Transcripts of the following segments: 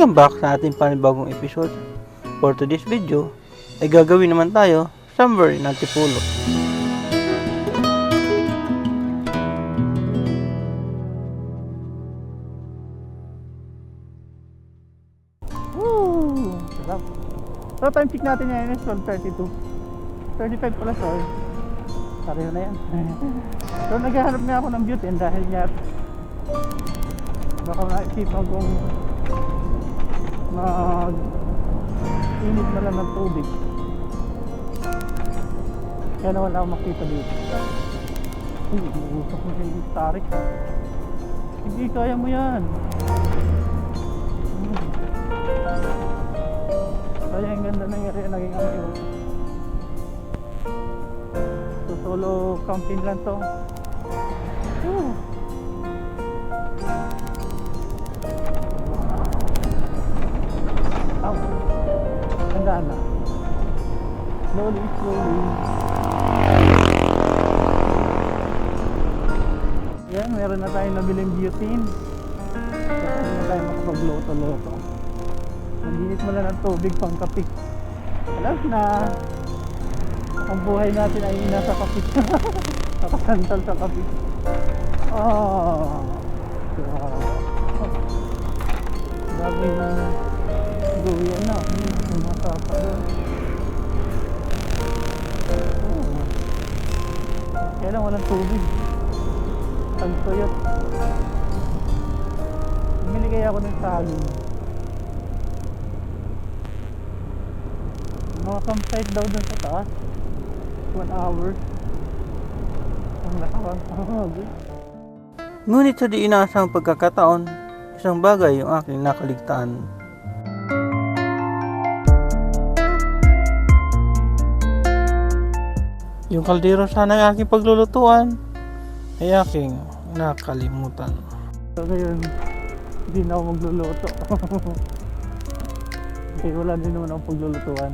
Welcome back sa ating panibagong episode. For today's video, ay gagawin naman tayo somewhere in Antipolo. Woo! Sarap. So time check natin ngayon is 12:32. 35 pala, sorry. Pareho na yan. So naghahanap nga ako ng butane dahil nga baka naisipan kong mag-init na lang ng tubig. Kaya na wala akong makita dito. Usok mo siya yung tarik. Hindi, kaya mo yan. Kaya ang ganda ng area naging amiyo. So solo camping lang to. Ganda na. Slowly. Yan, meron na tayong nabiling butane. Kaya hindi na tayo makapagluto-luto. Naginit mo lang ng tubig pang kapit. Alam na ang buhay natin ay nasa kapit. Nakasantal sa kapit. Grabe na gawin na. Kaya lang walang tubig. Ang tuyot. Bumili kaya ako ng saging. Mga campsite daw dun sa taas. 1 hour. Ang lakawang. Ngunit sa di inaasang pagkakataon, isang bagay yung aking nakaligtaan. Yung kaldero sana yung aking paglulutuan ay aking nakalimutan. So ngayon, hindi na ako magluluto. Kasi wala din naman akong paglulutuan.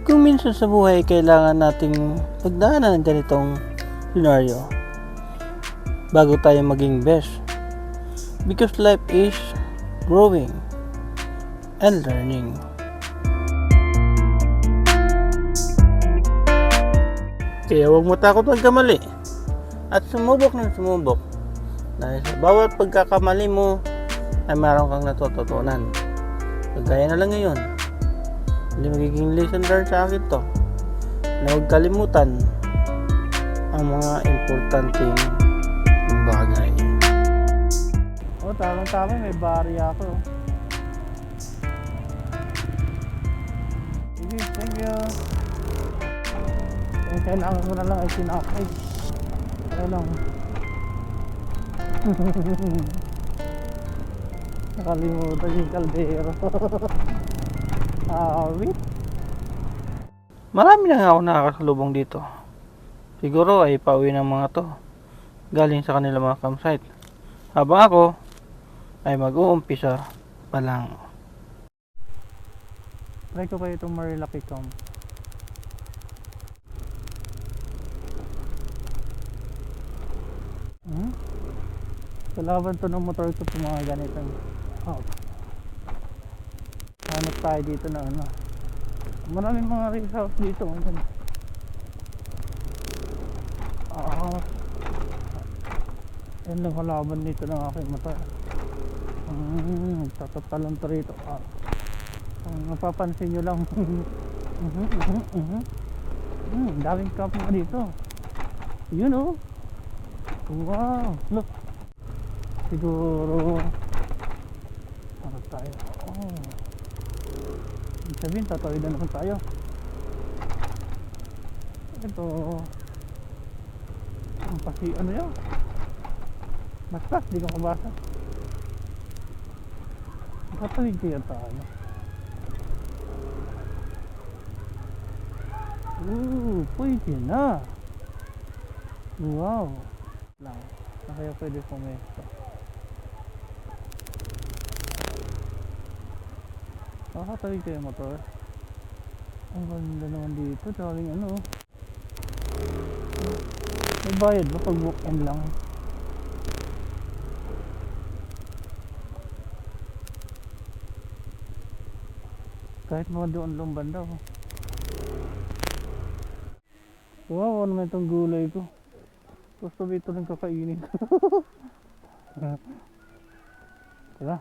Kung minsan sa buhay kailangan nating pagdaanan ng ganitong scenario bago tayo maging best, because life is growing and learning. Kaya huwag mo takot magkamali at sumubok ng sumubok, dahil sa bawat pagkakamali mo ay meron kang natututunan. Kagaya na lang ngayon, hindi magiging lesson learned sa akin to na huwag kalimutan ang mga importanteng bagay. Tamang-tama, may barya ako. Sige, thank you. Yung kailangan mo na lang ay sinakay. Kaya lang. Nakalimutan yung kaldero. Awit. Marami na nga ako nakakasalubong dito. Siguro ay pauwi ng mga to galing sa kanilang mga campsite, habang ako ay mag-uumpisa pa lang. Try ko kayo itong Marilaki Camp. Kalaban to ng motor ko sa mga ganitong hanap tayo dito na ano. Maraming mga rest house dito. Yan lang kalaban dito ng aking motor. Tatatalon to rito. Napapansin nyo lang. Daming camp nga dito. Yun oh. Wow, look. Siguro ano tayo? Sabihin, tatawid na naman tayo. Ito ang pasi, ano yun? Basta, di ko mabasa. Tatawid kaya tayo. Pwede na. Wow lang, na kaya pwede pumesto. Nakakatawid kayo motor. Ang ganda naman dito, daming ano. May bayad ba pag walk-in lang? Kahit mga doon lang banda ko. Wow, ano naman itong gulay ko. Gusto dito rin kakainin ko. Tara.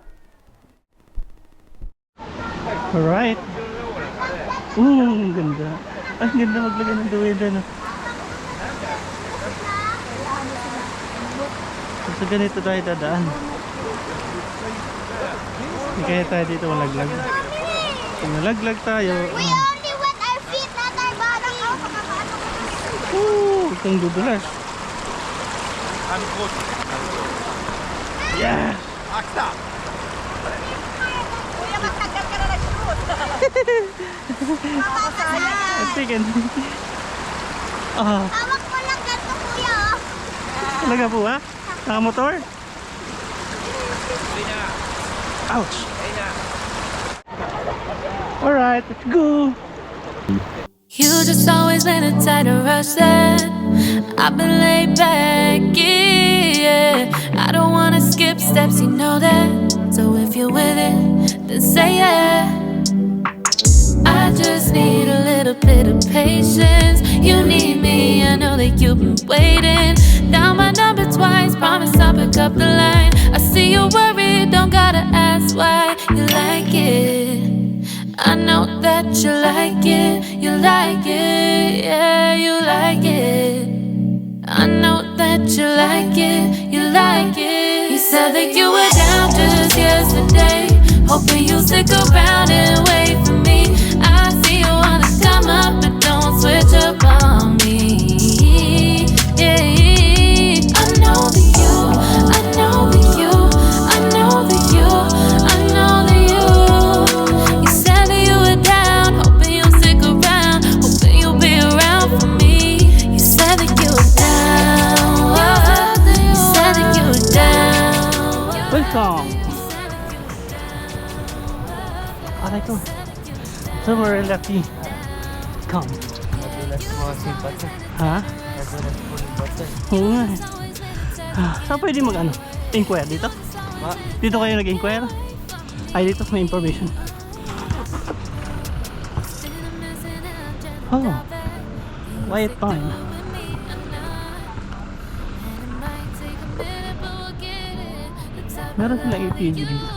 Alright. Ang ganda. Ang ganda maglagay ng duwida, no? So ganito tayo dadaan. Hindi kaya tayo dito malaglag. Kung nalaglag tayo, We only wet our feet, not our body. itong dudulas. Yeah! Kuya, magtagdag ka na nag-shoot. Chicken. Ah, Hawak mo lang ganito, kuya. talaga po ha? Nakamotor? Ouch! Alright, let's go! You just always been a tighter rush that I've been laid back, yeah. I don't wanna skip steps, you know that. So if you're with it, then say yeah. I just need a little bit of patience. You need me, I know that you've been waiting. Down my number twice, promise I'll pick up the line. I see you worried, don't gotta ask why. You like it, I know that you like it. You like it, yeah, you like it. I know that you like it, you like it. You said that you were down just yesterday, hoping you'll stick around and wait for me. I see you wanna come up, but don't switch up on me. Yeah, I know that you, I know that you, I know that you, I know that you. You said that you were down, hoping you'll stick around, hoping you'll be around for me. You said that you were down, you said that you were down. Welcome! Aray ko. Somewhere lucky. Come. Madulas mga sipat eh. Ha? Madulas po yung bata eh. Oo nga eh. Saan pwede mag-ano? Inquire dito? Ma, Dito kayo nag-inquire? Ay, dito may information. Oh. Quiet time. Meron silang ATG dito.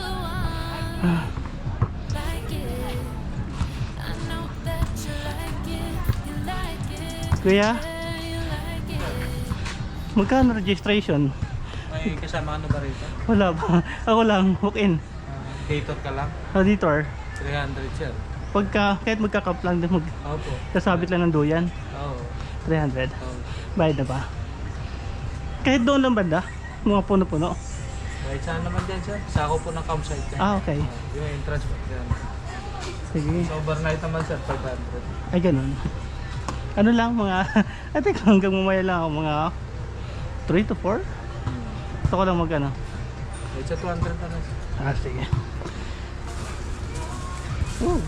Kuya, magkano registration? May kasama ano ba rito? Wala pa. Ako lang, walk-in. Gator ka lang? Auditor. 300 sir. Pagka, kahit magka-cup lang, Opo. kasabit lang ng duyan. Oo. 300. Oo. Bayad na ba? Kahit doon lang banda? Mga puno-puno. Kahit saan naman dyan sir. Sako po ng campsite yan. Ah, okay. Yung entrance po dyan. Sige. Sa overnight naman sir, 500. Ay, ganun. Ano lang, mga... Ate ko, hanggang mamaya lang ako, mga 3 to 4? Gusto ko lang mag-ano. Kahit sa 200 na lang sir. Ah, sige. Ooh.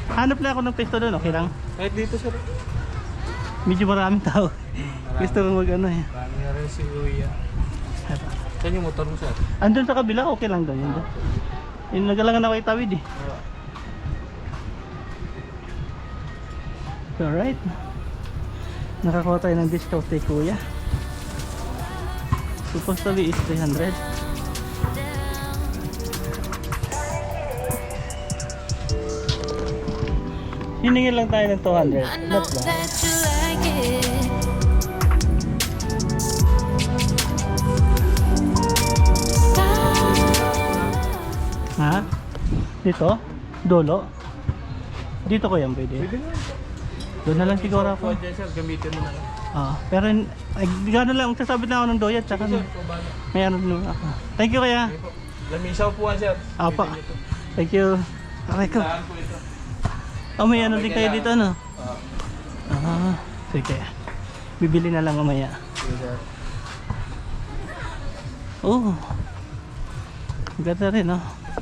Hanap lang ako ng pesto doon, okay lang? Kahit dito sir. Medyo maraming tao. Gusto ko mag-ano eh. Marami na rin si Uya. Saan yung motor mo sir? Andun sa kabila, okay lang doon. Yun doon. Yung nagalangan ako itawid eh. Alright. Nakakuha tayo ng discount kay kuya. Supposedly is 300. Hiningin lang tayo ng 200. I know Not bad. that you like it. Ha? Dito? Dolo? Dito ko yan pwede. Pwede na. Doon na lang siguro ako. Pwede dyan sir, gamitin mo na lang. Pero ay, gano'n lang, magsasabit na ako ng doyat. Tsaka Sir, kubala. may ano naman ako. Thank you kaya. Okay po. Lamisaw po sir. Apa. Pwede nito. Thank you. Aray ko. Saan po ito? Oh, may ano din kayo dito, no? Ah. Sige. Bibili na lang mamaya. Sige sir. Oh. Ganda rin, no?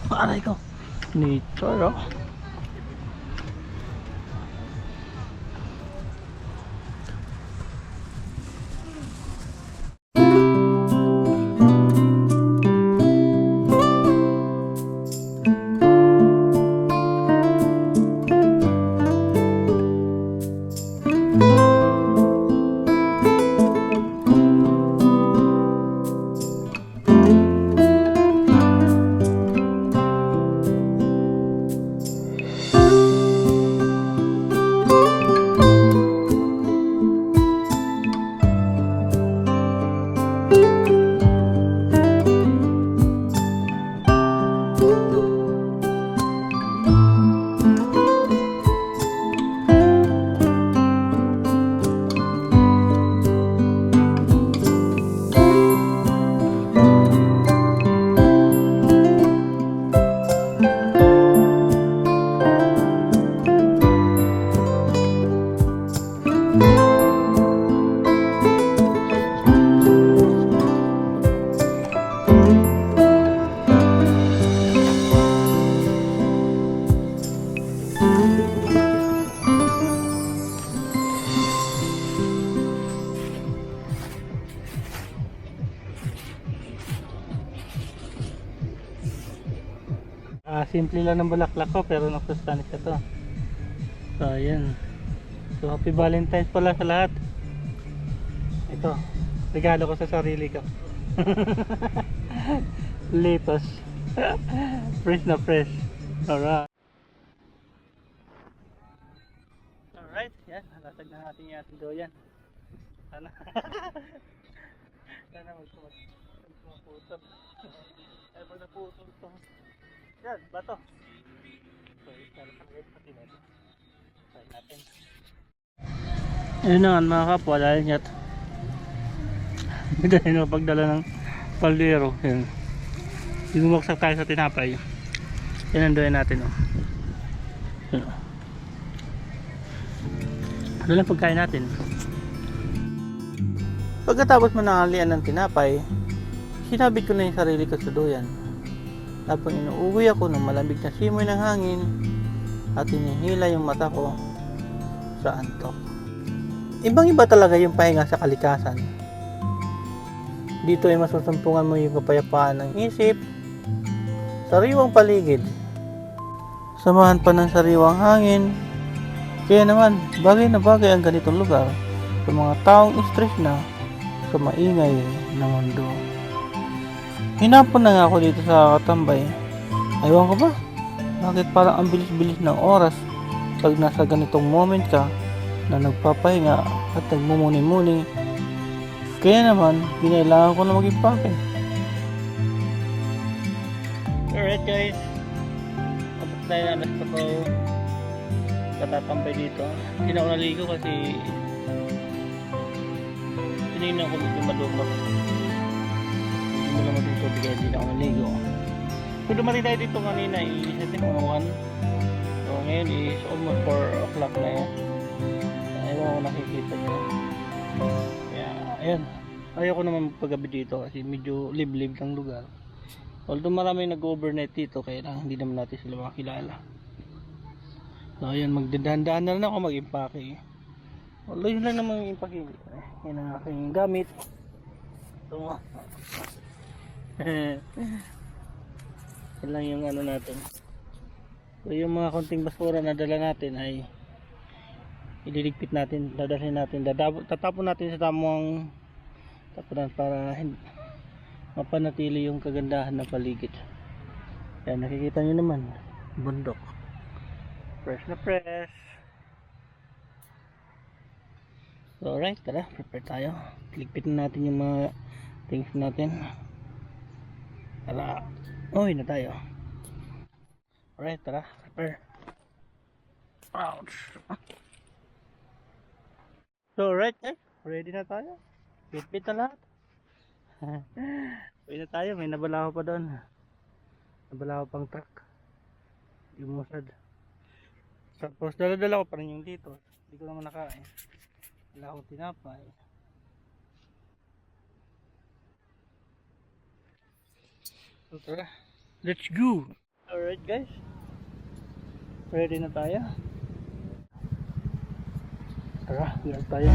Aray ko. Nature, oh. Simple lang ng bulaklak ko pero nagsustanis ka to. So ayan. So happy Valentine's pala sa lahat. Ito, regalo ko sa sarili ko. Litos. Fresh na fresh. Alright. Alright, yan. Halatag na natin yung ating doyan. Sana. Sana magpaputol. Ay, pag naputol ito. Yan, bato. So, iskala sa ngayon pati natin. Try natin. Ayun na nga mga kapwa, dahil niyat. Dahil na pagdala ng paldero. Yan. Bumagsak tayo sa tinapay. Yan ang doyan natin. Oh. Yan. Ano lang pagkain natin. Pagkatapos manangalian ng tinapay, sinabit ko na yung sarili ko sa doyan. Tapos inuuwi ako ng malamig na simoy ng hangin at hinihila yung mata ko sa antok. Ibang iba talaga yung pahinga sa kalikasan. Dito ay masusumpungan mo yung kapayapaan ng isip, sariwang paligid, samahan pa ng sariwang hangin. Kaya naman, bagay na bagay ang ganitong lugar sa mga taong stress na sa maingay na mundo. Hinapon na nga ako dito sa Katambay. Aywan ko ba? Bakit parang ang bilis-bilis ng oras pag nasa ganitong moment ka na nagpapahinga at nagmumuni-muni. Kaya naman, kinailangan ko na mag-impake. Alright guys, tapos tayo na alas ko katatambay dito. Hindi na ako naligo kasi tinignan ko medyo madumag. Hindi mo naman dito bigay, hindi na ako naligo. So dumating tayo dito kanina is 1. So ngayon is almost 4 o'clock na yan. Ayaw ko nakikita ko. Kaya ayan, ayaw ko naman paggabi dito kasi medyo liblib ng lugar. Although maraming nag-overnight dito kaya lang hindi naman natin sila makakilala. So ayan, magdadaan-daan na rin ako mag-impake. Although yun lang naman yung impake. Yan ang aking gamit. So yan lang yung ano natin. So yung mga konting basura na dala natin ay ililigpit natin, dadalhin natin, tatapon natin sa tamang tapunan para mapanatili yung kagandahan ng paligid. Yan, nakikita nyo naman, bundok. Fresh na fresh. So alright, tara, prepare tayo. Ligpitin natin yung mga things natin. Tara, uwi na tayo. Alright, tara, prepare. Ouch. So alright guys, ready na tayo. Fit na lahat. Uwi na tayo, may nabalaho pa doon. Nabalaho pang truck. Yung musad. Tapos dala-dala ko pa rin yung dito. Hindi ko naman nakain. Wala akong tinapay. So tara, let's go. Alright guys, ready na tayo. Tara, meron tayo.